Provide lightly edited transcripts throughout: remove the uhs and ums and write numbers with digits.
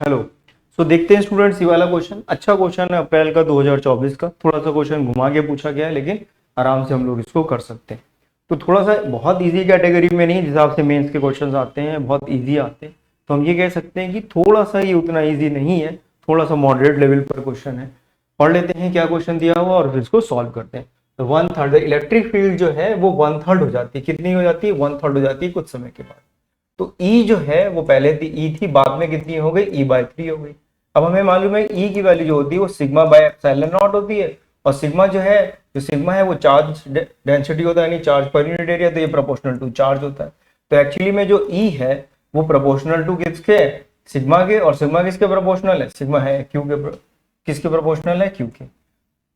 Hello. देखते हैं students, ये वाला क्वेश्चन अच्छा क्वेश्चन है, अप्रैल का 2024 का। थोड़ा सा क्वेश्चन घुमा के पूछा गया है, लेकिन आराम से हम लोग इसको कर सकते हैं। तो थोड़ा सा बहुत इजी कैटेगरी में नहीं, जिस हिसाब से मेंस के क्वेश्चंस आते हैं बहुत इजी आते हैं, तो हम ये कह सकते हैं कि थोड़ा सा ये उतना इजी नहीं है, थोड़ा सा मॉडरेट लेवल पर क्वेश्चन है। पढ़ लेते हैं क्या क्वेश्चन दिया हुआ और फिर इसको सॉल्व करते हैं। तो 1/3 इलेक्ट्रिक फील्ड जो है वो 1/3 हो जाती है। कितनी हो जाती है? 1/3 हो जाती है कुछ समय के बाद। तो ई जो है वो पहले थी ई थी, बाद में कितनी हो गई? E/3 हो गई। अब हमें मालूम है ई की वैल्यू जो होती है वो सिग्मा बाय एप्सिलॉन नॉट होती है, और सिग्मा जो सिग्मा है वो चार्ज डेंसिटी होता है, यानी चार्ज पर यूनिट एरिया, तो ये प्रोपोर्शनल टू चार्ज होता है। तो एक्चुअली में जो ई है वो प्रोपोर्शनल टू किसके? सिग्मा के। और सिग्मा किसके प्रोपोर्शनल है? सिग्मा है क्यू के किसके प्रोपोर्शनल है? क्यू के।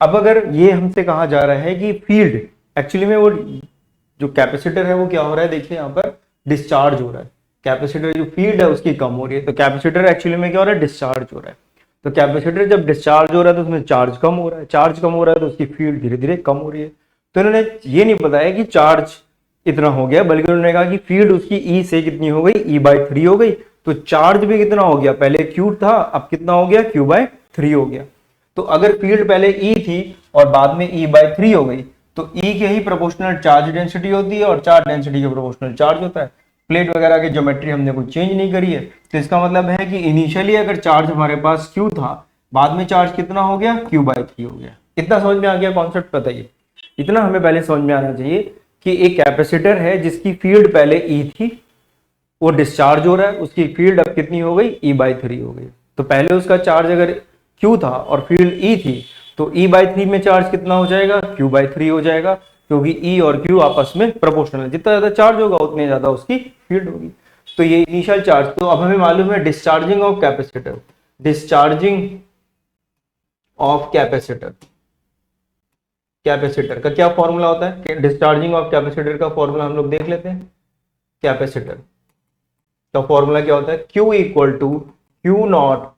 अब अगर ये हमसे कहा जा रहा है कि फील्ड एक्चुअली में वो जो कैपेसिटर है वो क्या हो रहा है, देखिए यहाँ पर डिस्चार्ज हो रहा है। कैपेसिटर जो फील्ड है उसकी कम हो रही है, तो कैपेसिटर एक्चुअली में क्या हो रहा है? डिस्चार्ज हो रहा है। तो कैपेसिटर जब डिस्चार्ज हो रहा है तो उसमें चार्ज कम हो रहा है, चार्ज कम हो रहा है तो उसकी फील्ड धीरे धीरे कम हो रही है। तो इन्होंने ये नहीं बताया कि चार्ज इतना हो गया, बल्कि उन्होंने कहा कि फील्ड उसकी ई से कितनी हो गई? E/3 हो गई। तो चार्ज भी कितना हो गया? पहले क्यू था, अब कितना हो गया? Q/3 हो गया। तो अगर फील्ड पहले ई थी और बाद में E/3 हो गई, तो ई के ही प्रोपोर्शनल चार्ज डेंसिटी होती है, और चार्ज डेंसिटी के प्रोपोर्शनल चार्ज होता है। प्लेट वगैरह की ज्योमेट्री हमने कुछ चेंज नहीं करी है, तो इसका मतलब है कि इनिशियली अगर चार्ज हमारे पास क्यू था, बाद में चार्ज कितना हो गया? Q/3 हो गया। इतना समझ में आ गया कॉन्सेप्ट? बताइए, इतना हमें पहले समझ में आना चाहिए कि एक कैपेसिटर है जिसकी फील्ड पहले ई थी, वो डिस्चार्ज हो रहा है, उसकी फील्ड अब कितनी हो गई? E/3 हो गई। तो पहले उसका चार्ज अगर Q था और फील्ड E थी, तो E/3 में चार्ज कितना हो जाएगा? Q/3 हो जाएगा, क्योंकि E और Q आपस में प्रोपोर्शनल है। जितना ज्यादा चार्ज होगा उतनी ज्यादा उसकी फील्ड होगी। तो ये इनिशियल चार्ज। तो अब हमें मालूम है discharging of capacitor, discharging of capacitor, capacitor का क्या फॉर्मूला होता है? डिस्चार्जिंग ऑफ कैपेसिटर का फॉर्मूला हम लोग देख लेते हैं। कैपेसिटर का फॉर्मूला क्या होता है? Q equal to Q0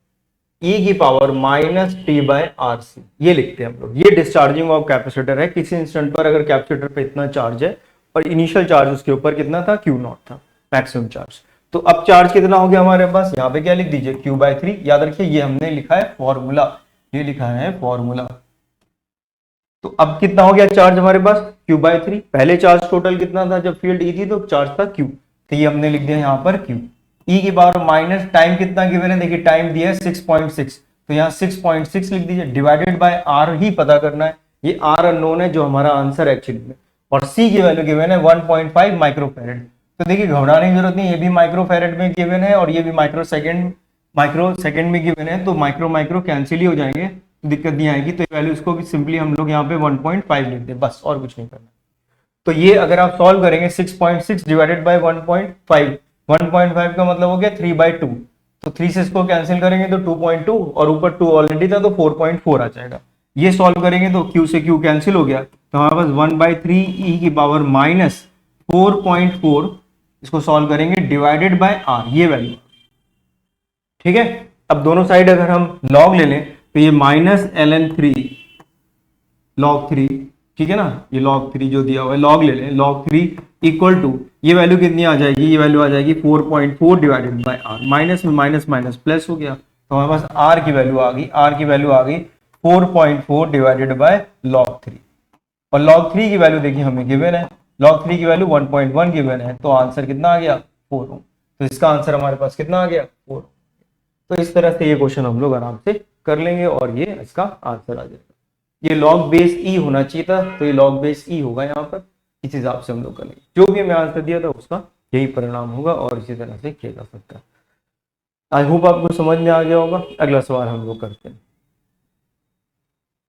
E की पावर -T/RC, ये लिखते हैं हम लोग। ये डिस्चार्जिंग ऑफ कैपेसिटर है। किसी इंस्टेंट पर अगर कैपेसिटर पे इतना चार्ज है और इनिशियल चार्ज उसके ऊपर कितना था? Q0 था, मैक्सिमम चार्ज। तो अब चार्ज कितना हो गया हमारे पास? यहाँ पे क्या लिख दीजिए? Q/3। याद रखिए ये हमने लिखा है फॉर्मूला, ये लिखा है फॉर्मूला। तो अब कितना हो गया चार्ज हमारे पास? Q/3। पहले चार्ज टोटल कितना था जब फील्ड ई थी? तो चार्ज था Q, तो ये हमने लिख दिया यहाँ पर Q। E की पावर माइनस टाइम कितना गिवन है? देखिए टाइम दिया है 6.6, तो यहाँ 6.6 लिख दीजिए, डिवाइडेड बाय R ही पता करना है। ये R अननोन है जो हमारा आंसर एक्चुअली में, और C की वैल्यू गिवन है 1.5 माइक्रोफेरेड। तो देखिए घबराने की जरूरत नहीं, ये भी माइक्रोफेरेड में गिवन है और ये भी माइक्रो सेकंड में गिवन है, तो माइक्रो माइक्रो कैंसिल ही हो जाएंगे, दिक्कत नहीं आएगी। तो वैल्यू इसको भी सिंपली हम लोग यहाँ पे 1.5 लिख दे, बस और कुछ नहीं करना। तो ये अगर आप सॉल्व करेंगे 6.6 डिवाइडेड बाय 1.5, 1.5 का मतलब हो गया 3/2, तो 3 से इसको कैंसिल करेंगे तो 2.2, और ऊपर 2 ऑलरेडी था तो 4.4 आ जाएगा। ये सॉल्व करेंगे तो Q से Q कैंसिल हो गया, तो हमारे पास 1/3 E की पावर -4.4, इसको सॉल्व करेंगे डिवाइडेड बाय R, ये वैल्यू। ठीक है, अब दोनों साइड अगर हम लॉग ले लें तो ये -ln3 log3, ठीक है ना, ये log3 जो दिया हुआ है लॉग ले लें, log3 इक्वल टू ये वैल्यू कितनी आ जाएगी? ये वैल्यू आ जाएगी 4.4 डिवाइडेड बाय R। माइनस में माइनस माइनस प्लस हो गया, तो हमारे पास R की वैल्यू आ गई, R की वैल्यू आ गई 4.4 डिवाइडेड बाय log3। और log3 की वैल्यू देखिए हमें गिवन है, log3 की वैल्यू 1.1 गिवन है, तो आंसर कितना आ गया? 4। तो इसका आंसर हमारे पास कितना आ गया? 4। तो इस तरह से ये क्वेश्चन हम लोग आराम से कर लेंगे और ये इसका आंसर आ जाएगा। ये लॉग बेस ई होना चाहिए था, तो ये लॉग बेस ई होगा यहाँ पर। इस हिसाब से हम लोग करेंगे, जो भी हमें आंसर दिया था उसका यही परिणाम होगा, और इसी तरह से किया जा सकता है। आई होप आपको समझ में आ गया होगा। अगला सवाल हम लोग करते हैं।